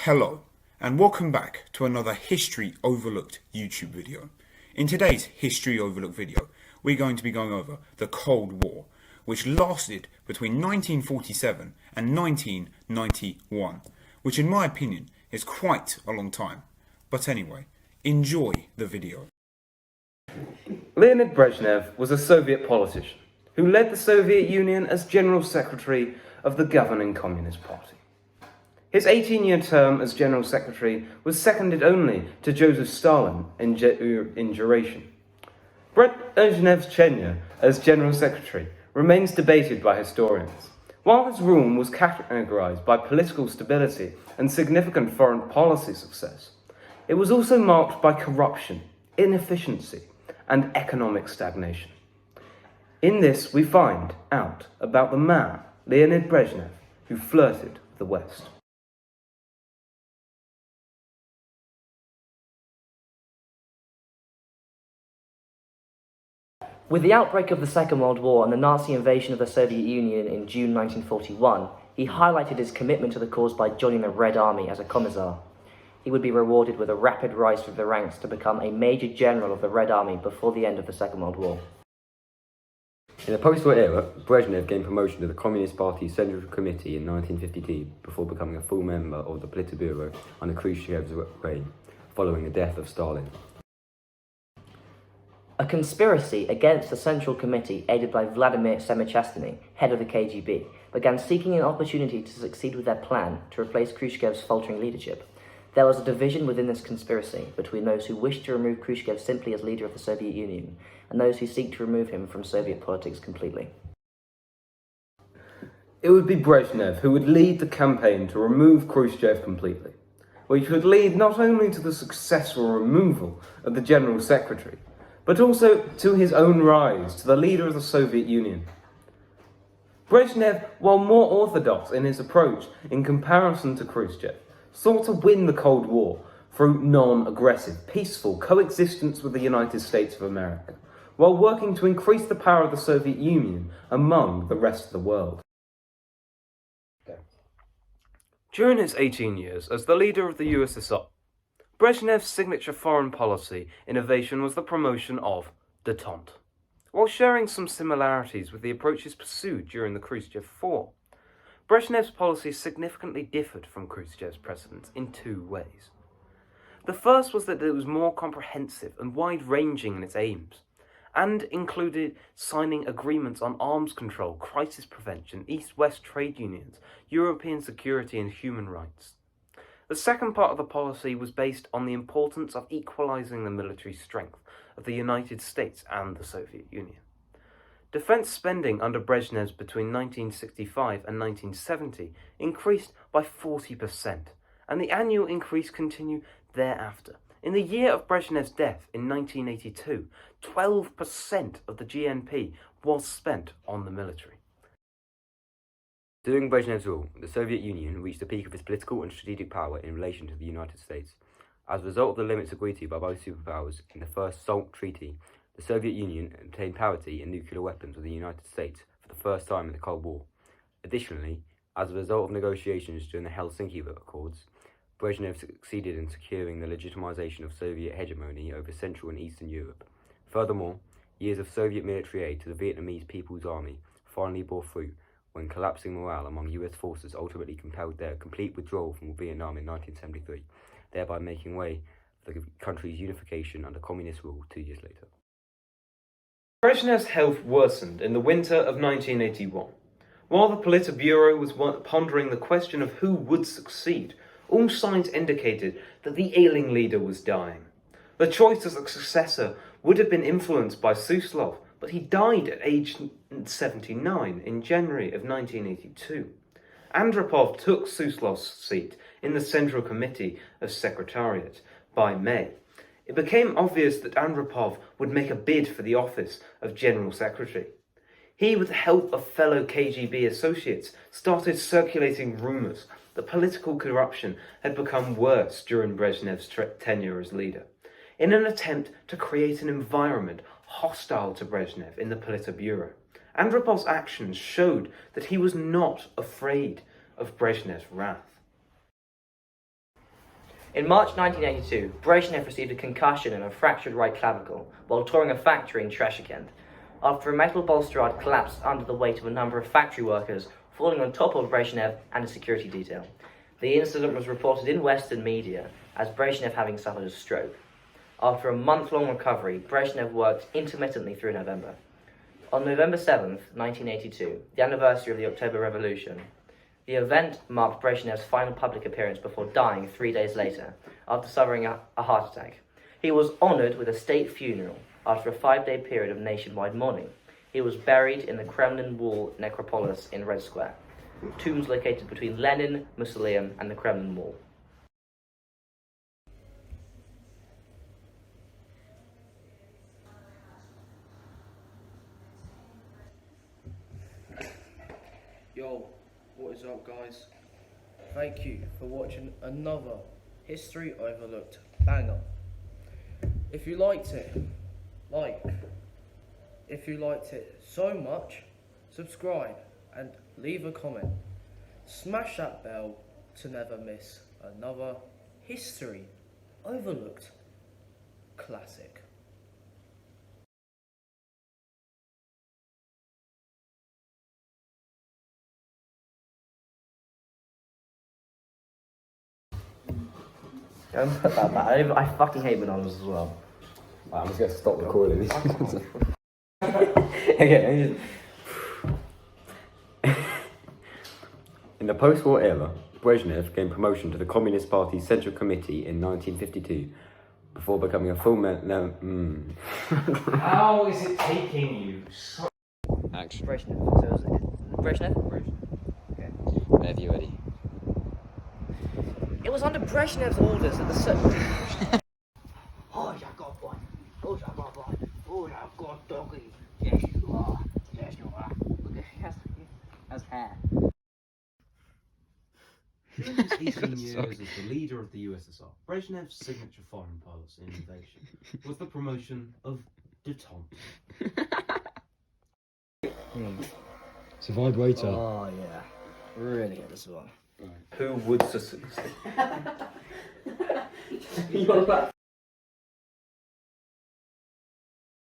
Hello, and welcome back to another History Overlooked YouTube video. In today's History Overlooked video, we're going to be going over the Cold War, which lasted between 1947 and 1991, which in my opinion is quite a long time. But anyway, enjoy the video. Leonid Brezhnev was a Soviet politician who led the Soviet Union as General Secretary of the governing Communist Party. His 18-year term as General Secretary was seconded only to Joseph Stalin in duration. Brezhnev's tenure as General Secretary remains debated by historians. While his rule was categorized by political stability and significant foreign policy success, it was also marked by corruption, inefficiency, and economic stagnation. In this, we find out about the man, Leonid Brezhnev, who flirted with the West. With the outbreak of the Second World War and the Nazi invasion of the Soviet Union in June 1941, he highlighted his commitment to the cause by joining the Red Army as a commissar. He would be rewarded with a rapid rise through the ranks to become a major general of the Red Army before the end of the Second World War. In the post-war era, Brezhnev gained promotion to the Communist Party's Central Committee in 1952 before becoming a full member of the Politburo under Khrushchev's reign, following the death of Stalin. A conspiracy against the Central Committee, aided by Vladimir Semachastny, head of the KGB, began seeking an opportunity to succeed with their plan to replace Khrushchev's faltering leadership. There was a division within this conspiracy between those who wish to remove Khrushchev simply as leader of the Soviet Union and those who seek to remove him from Soviet politics completely. It would be Brezhnev who would lead the campaign to remove Khrushchev completely, which would lead not only to the successful removal of the General Secretary, but also to his own rise to the leader of the Soviet Union. Brezhnev, while more orthodox in his approach in comparison to Khrushchev, sought to win the Cold War through non-aggressive, peaceful coexistence with the United States of America, while working to increase the power of the Soviet Union among the rest of the world. During his 18 years as the leader of the USSR, Brezhnev's signature foreign policy innovation was the promotion of Détente, while sharing some similarities with the approaches pursued during the Khrushchev War. Brezhnev's policy significantly differed from Khrushchev's precedents in two ways. The first was that it was more comprehensive and wide-ranging in its aims, and included signing agreements on arms control, crisis prevention, East-West trade unions, European security and human rights. The second part of the policy was based on the importance of equalizing the military strength of the United States and the Soviet Union. Defense spending under Brezhnev's between 1965 and 1970 increased by 40%, and the annual increase continued thereafter. In the year of Brezhnev's death in 1982, 12% of the GNP was spent on the military. During Brezhnev's rule, the Soviet Union reached the peak of its political and strategic power in relation to the United States. As a result of the limits agreed to by both superpowers in the First SALT Treaty, the Soviet Union obtained parity in nuclear weapons with the United States for the first time in the Cold War. Additionally, as a result of negotiations during the Helsinki Accords, Brezhnev succeeded in securing the legitimization of Soviet hegemony over Central and Eastern Europe. Furthermore, years of Soviet military aid to the Vietnamese People's Army finally bore fruit when collapsing morale among US forces ultimately compelled their complete withdrawal from Vietnam in 1973, thereby making way for the country's unification under communist rule 2 years later. Brezhnev's health worsened in the winter of 1981. While the Politburo was pondering the question of who would succeed, all signs indicated that the ailing leader was dying. The choice as a successor would have been influenced by Suslov, but he died at age 79 in January of 1982. Andropov took Suslov's seat in the Central Committee of Secretariat by May. It became obvious that Andropov would make a bid for the office of General Secretary. He, with the help of fellow KGB associates, started circulating rumors that political corruption had become worse during Brezhnev's tenure as leader, in an attempt to create an environment hostile to Brezhnev in the Politburo. Andropov's actions showed that he was not afraid of Brezhnev's wrath. In March 1982, Brezhnev received a concussion and a fractured right clavicle while touring a factory in Treshikent, after a metal balustrade collapsed under the weight of a number of factory workers falling on top of Brezhnev and a security detail. The incident was reported in Western media as Brezhnev having suffered a stroke. After a month-long recovery, Brezhnev worked intermittently through November. On November 7th, 1982, the anniversary of the October Revolution, the event marked Brezhnev's final public appearance before dying 3 days later, after suffering a heart attack. He was honoured with a state funeral after a 5-day period of nationwide mourning. He was buried in the Kremlin Wall necropolis in Red Square, tombs located between Lenin Mausoleum and the Kremlin Wall. Yo, what is up, guys? Thank you for watching another History Overlooked banger. If you liked it, like. If you liked it so much, subscribe and leave a comment. Smash that bell to never miss another History Overlooked classic. Don't put that back. I fucking hate bananas as well. I'm just going to stop recording this. Okay. In the post-war era, Brezhnev gained promotion to the Communist Party's Central Committee in 1952, before becoming a full member. How is it taking you so... Action. Brezhnev. So is it Brezhnev? Okay. Whenever you're ready. It was under Brezhnev's orders that the Oh, you got one. Oh, you got one. Oh, you got doggy. Yes, you are. Yes, you are. Look at his hair. During his 18 years as the leader of the USSR, Brezhnev's signature foreign policy innovation was the promotion of Détente. Survived waiter. Oh, yeah. Really good as well. Who would succeed?